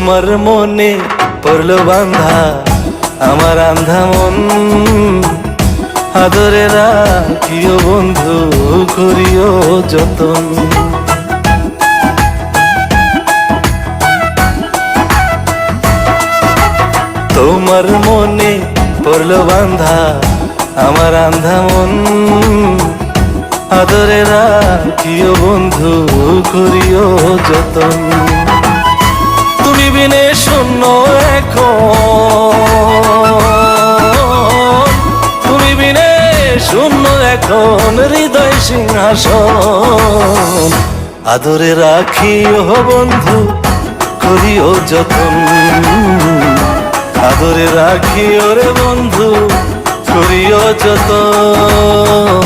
তোমার মনে পড়লো বান্ধা আমার আন্ধা মন, আদরে রাখিও বন্ধু করিও যতন। তোমার মনে পড়লো বান্ধা আমার আন্ধা মন, আদরে রাখিও বন্ধু করিও যতন। তুমি বিনে শূন্য এখন, তুমি বিনে শূন্য এখন হৃদয় সিংহাসন, আদরে রাখিও বন্ধু করিও যতন, আদরে রাখিও রে বন্ধু করিও যতন।